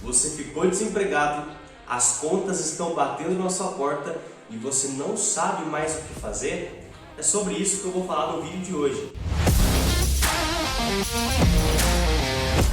Você ficou desempregado, as contas estão batendo na sua porta e você não sabe mais o que fazer? É sobre isso que eu vou falar no vídeo de hoje.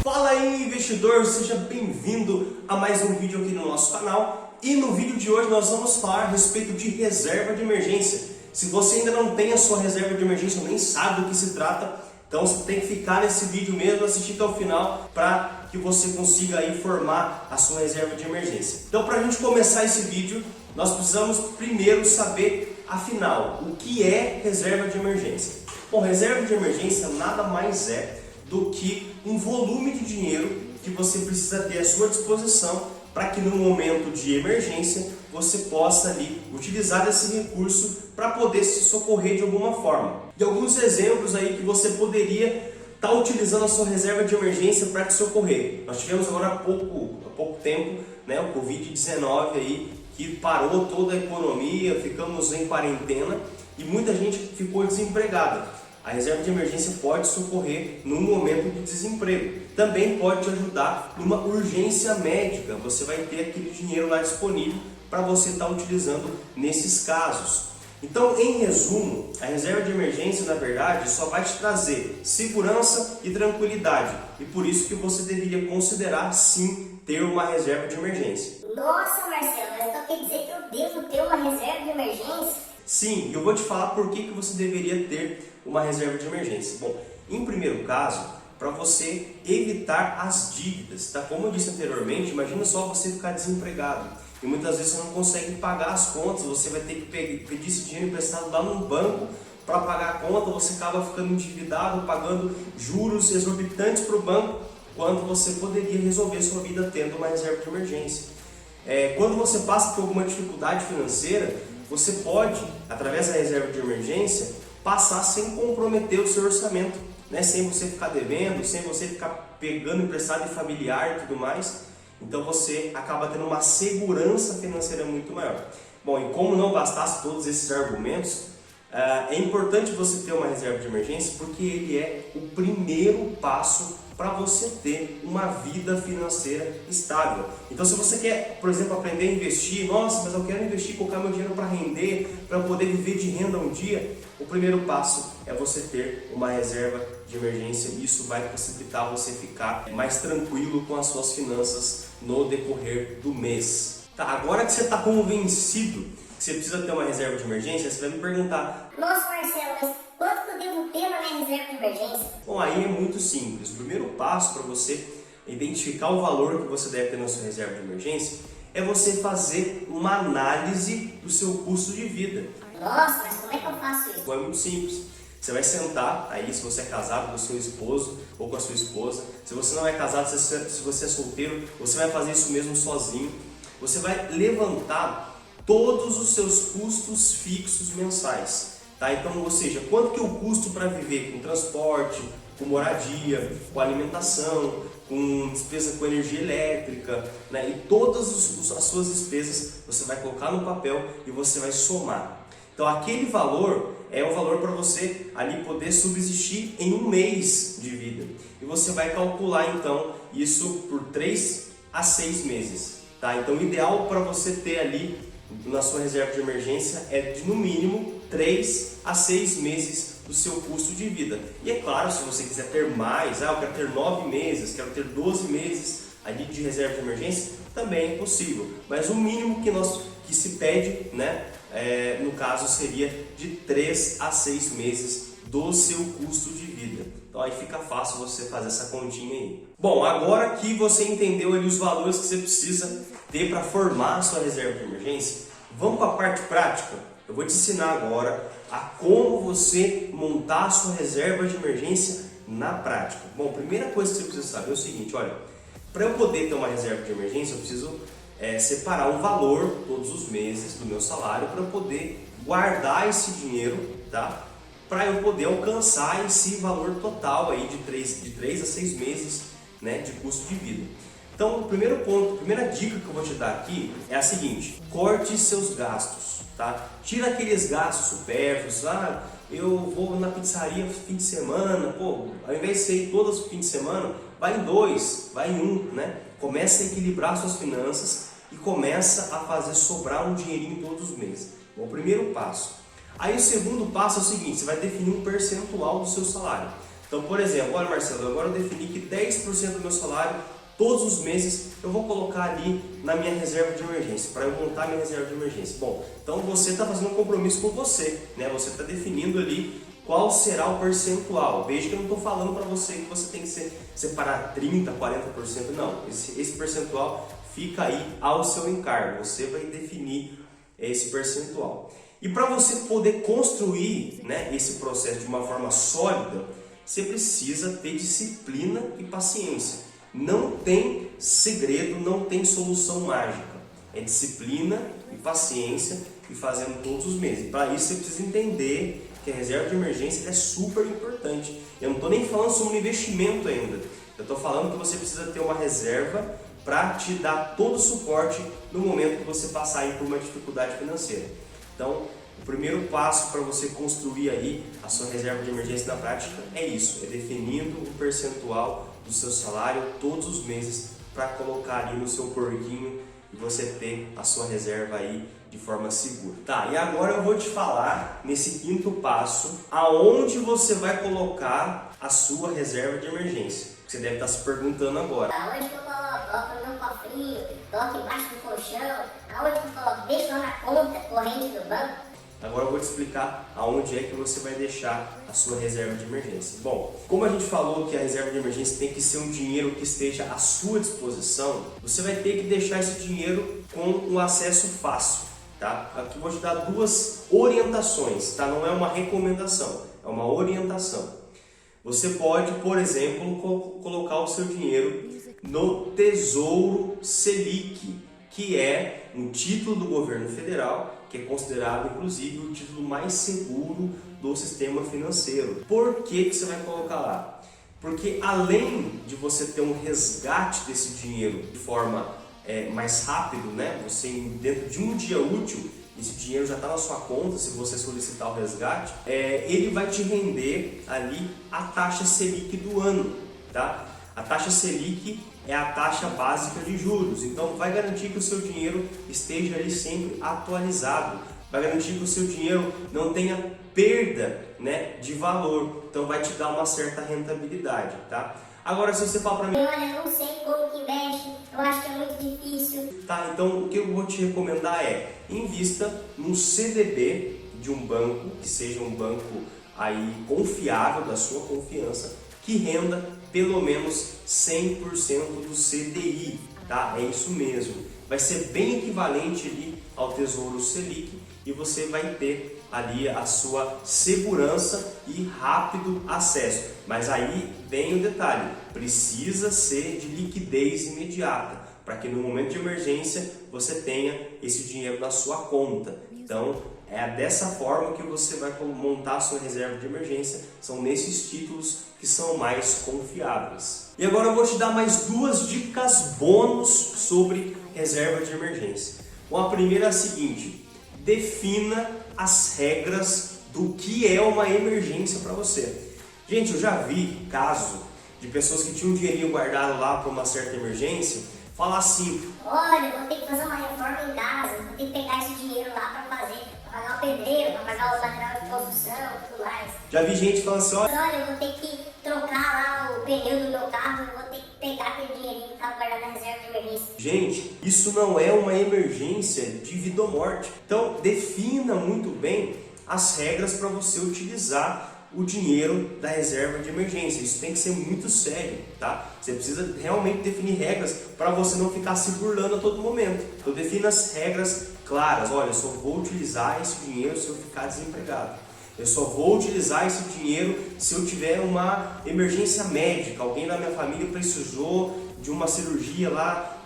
Fala aí, investidor! Seja bem-vindo a mais um vídeo aqui no nosso canal. E no vídeo de hoje nós vamos falar a respeito de reserva de emergência. Se você ainda não tem a sua reserva de emergência, nem sabe do que se trata, então você tem que ficar nesse vídeo mesmo, assistir até o final para que você consiga aí formar a sua reserva de emergência. Então, para a gente começar esse vídeo, nós precisamos primeiro saber, afinal, o que é reserva de emergência. Bom, reserva de emergência nada mais é do que um volume de dinheiro que você precisa ter à sua disposição para que no momento de emergência você possa ali utilizar esse recurso para poder se socorrer de alguma forma. E alguns exemplos aí que você poderia estar utilizando a sua reserva de emergência para te socorrer. Nós tivemos agora há pouco tempo, né, o Covid-19 aí, que parou toda a economia, ficamos em quarentena e muita gente ficou desempregada. A reserva de emergência pode socorrer num momento de desemprego. Também pode te ajudar numa urgência médica. Você vai ter aquele dinheiro lá disponível para você estar utilizando nesses casos. Então, em resumo, a reserva de emergência, na verdade, só vai te trazer segurança e tranquilidade. E por isso que você deveria considerar, sim, ter uma reserva de emergência. Nossa, Marcelo, mas então quer dizer que eu devo ter uma reserva de emergência? Sim, eu vou te falar por que você deveria ter uma reserva de emergência. Bom, em primeiro caso, para você evitar as dívidas, tá? Como eu disse anteriormente, imagina só você ficar desempregado e muitas vezes você não consegue pagar as contas, você vai ter que pedir esse dinheiro emprestado lá no banco para pagar a conta, você acaba ficando endividado, pagando juros exorbitantes para o banco, quando você poderia resolver sua vida tendo uma reserva de emergência. Quando você passa por alguma dificuldade financeira, você pode, através da reserva de emergência, passar sem comprometer o seu orçamento, né? Sem você ficar devendo, sem você ficar pegando emprestado de familiar e tudo mais. Então você acaba tendo uma segurança financeira muito maior. Bom, e como não bastasse todos esses argumentos, é importante você ter uma reserva de emergência porque ele é o primeiro passo para você ter uma vida financeira estável. Então, se você quer, por exemplo, aprender a investir, nossa, mas eu quero investir, colocar meu dinheiro para render, para poder viver de renda um dia, o primeiro passo é você ter uma reserva de emergência. Isso vai possibilitar você ficar mais tranquilo com as suas finanças no decorrer do mês. Tá, agora que você está convencido que você precisa ter uma reserva de emergência, você vai me perguntar: nossa, Marcelo, mas quanto eu devo ter na minha reserva de emergência? Bom, aí é muito simples. O primeiro passo para você identificar o valor que você deve ter na sua reserva de emergência é você fazer uma análise do seu custo de vida. Nossa, mas como é que eu faço isso? Bom, é muito simples. Você vai sentar aí, se você é casado com o seu esposo ou com a sua esposa. Se você não é casado, se você é solteiro, você vai fazer isso mesmo sozinho. Você vai levantar todos os seus custos fixos mensais. Tá? Então, ou seja, quanto que eu custo para viver com transporte, com moradia, com alimentação, com despesa com energia elétrica, né? E todas as suas despesas você vai colocar no papel e você vai somar. Então, aquele valor é o valor para você ali poder subsistir em um mês de vida. E você vai calcular então isso por 3 a 6 meses. Tá? Então, o ideal para você ter ali na sua reserva de emergência é de no mínimo 3 a 6 meses do seu custo de vida. E é claro, se você quiser ter mais, eu quero ter 9 meses, quero ter 12 meses ali de reserva de emergência, também é possível. Mas o mínimo que se pede, né, no caso seria de 3 a 6 meses do seu custo de vida. Então aí fica fácil você fazer essa continha aí. Bom, agora que você entendeu ali os valores que você precisa ter para formar a sua reserva de emergência, vamos para a parte prática. Eu vou te ensinar agora a como você montar a sua reserva de emergência na prática. Bom, a primeira coisa que você precisa saber é o seguinte, olha, para eu poder ter uma reserva de emergência, eu preciso separar um valor todos os meses do meu salário para eu poder guardar esse dinheiro, tá? Para eu poder alcançar esse valor total aí de 3 a 6 meses, né, de custo de vida. Então, o primeiro ponto, a primeira dica que eu vou te dar aqui é a seguinte: corte seus gastos, tá? Tira aqueles gastos supérfluos. Eu vou na pizzaria fim de semana, pô, ao invés de ser todos os fins de semana, vai em 2, vai em 1, né? começa a equilibrar suas finanças e começa a fazer sobrar um dinheirinho todos os meses. Bom, o primeiro passo. Aí o segundo passo é o seguinte, você vai definir um percentual do seu salário. Então, por exemplo, olha Marcelo, agora eu defini que 10% do meu salário, todos os meses, eu vou colocar ali na minha reserva de emergência, para eu montar minha reserva de emergência. Bom, então você está fazendo um compromisso com você, né? Você está definindo ali qual será o percentual. Veja que eu não estou falando para você que você tem que separar 30%, 40%, não. Esse percentual fica aí ao seu encargo, você vai definir esse percentual. E para você poder construir, né, esse processo de uma forma sólida, você precisa ter disciplina e paciência. Não tem segredo, não tem solução mágica. É disciplina e paciência e fazendo todos os meses. Para isso você precisa entender que a reserva de emergência é super importante. Eu não estou nem falando sobre um investimento ainda. Eu estou falando que você precisa ter uma reserva para te dar todo o suporte no momento que você passar aí por uma dificuldade financeira. Então, o primeiro passo para você construir aí a sua reserva de emergência na prática é isso, é definindo um percentual do seu salário todos os meses para colocar ali no seu porquinho e você ter a sua reserva aí de forma segura. Tá, e agora eu vou te falar nesse quinto passo aonde você vai colocar a sua reserva de emergência. Você deve estar se perguntando agora. Aonde que eu coloco? Coloco no meu cofrinho, coloco embaixo do colchão, aonde que eu coloco? Deixo lá na conta corrente do banco. Agora eu vou te explicar aonde é que você vai deixar a sua reserva de emergência. Bom, como a gente falou que a reserva de emergência tem que ser um dinheiro que esteja à sua disposição, você vai ter que deixar esse dinheiro com um acesso fácil, tá? Aqui eu vou te dar duas orientações, tá? Não é uma recomendação, é uma orientação. Você pode, por exemplo, colocar o seu dinheiro no Tesouro Selic, que é um título do governo federal, que é considerado inclusive o título mais seguro do sistema financeiro. Por que você vai colocar lá? Porque além de você ter um resgate desse dinheiro de forma mais rápido, né? Você dentro de um dia útil, esse dinheiro já está na sua conta se você solicitar o resgate, ele vai te render ali a taxa Selic do ano, tá? A taxa Selic é a taxa básica de juros, então vai garantir que o seu dinheiro esteja ali sempre atualizado, vai garantir que o seu dinheiro não tenha perda, né, de valor, então vai te dar uma certa rentabilidade, tá? Agora se você fala para mim, olha, eu não sei como que investe, eu acho que é muito difícil. Tá, então o que eu vou te recomendar é invista num CDB de um banco, que seja um banco aí confiável, da sua confiança, que renda pelo menos 100% do CDI, tá? É isso mesmo. Vai ser bem equivalente ali ao Tesouro Selic e você vai ter ali a sua segurança e rápido acesso. Mas aí vem o detalhe, precisa ser de liquidez imediata, para que no momento de emergência você tenha esse dinheiro na sua conta. Então, é dessa forma que você vai montar a sua reserva de emergência, são nesses títulos que são mais confiáveis. E agora eu vou te dar mais duas dicas bônus sobre reserva de emergência. Bom, a primeira é a seguinte, defina as regras do que é uma emergência para você. Gente, eu já vi caso de pessoas que tinham um dinheirinho guardado lá para uma certa emergência, falar assim, olha, eu vou ter que fazer uma reforma em casa, vou ter que pegar esse dinheiro lá para fazer, para pagar o pedreiro, para pagar o material de construção e tudo mais. Já vi gente falando assim, olha, eu vou ter que trocar lá o pneu do meu carro, eu vou ter que pegar aquele dinheirinho que estava guardado na reserva de emergência. Gente, isso não é uma emergência de vida ou morte. Então, defina muito bem as regras para você utilizar o dinheiro da reserva de emergência. Isso tem que ser muito sério, tá? Você precisa realmente definir regras para você não ficar se burlando a todo momento. Então defina as regras claras. Olha, eu só vou utilizar esse dinheiro se eu ficar desempregado. Eu só vou utilizar esse dinheiro se eu tiver uma emergência médica. Alguém da minha família precisou de uma cirurgia lá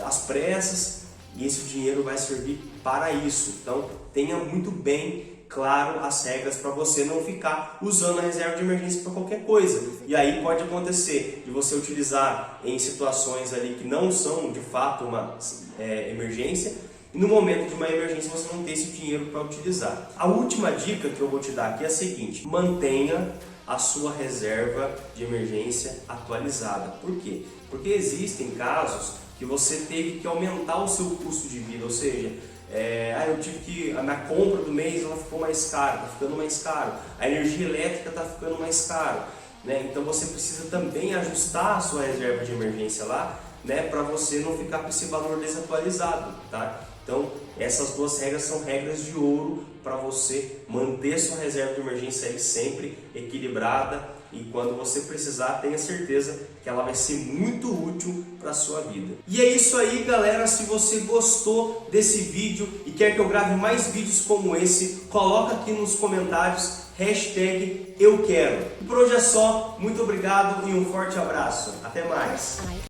às pressas e esse dinheiro vai servir para isso. Então tenha muito bem claro as regras para você não ficar usando a reserva de emergência para qualquer coisa. E aí pode acontecer de você utilizar em situações ali que não são de fato uma emergência, e no momento de uma emergência você não ter esse dinheiro para utilizar. A última dica que eu vou te dar aqui é a seguinte, mantenha a sua reserva de emergência atualizada. Por quê? Porque existem casos que você teve que aumentar o seu custo de vida, ou seja, eu tive que, a minha compra do mês ela ficou mais cara, está ficando mais caro, a energia elétrica está ficando mais caro, né? Então você precisa também ajustar a sua reserva de emergência lá, né, para você não ficar com esse valor desatualizado, tá? Então essas duas regras são regras de ouro para você manter sua reserva de emergência aí sempre equilibrada, e quando você precisar, tenha certeza que ela vai ser muito útil para a sua vida. E é isso aí, galera. Se você gostou desse vídeo e quer que eu grave mais vídeos como esse, coloca aqui nos comentários #eu quero. E por hoje é só. Muito obrigado e um forte abraço. Até mais.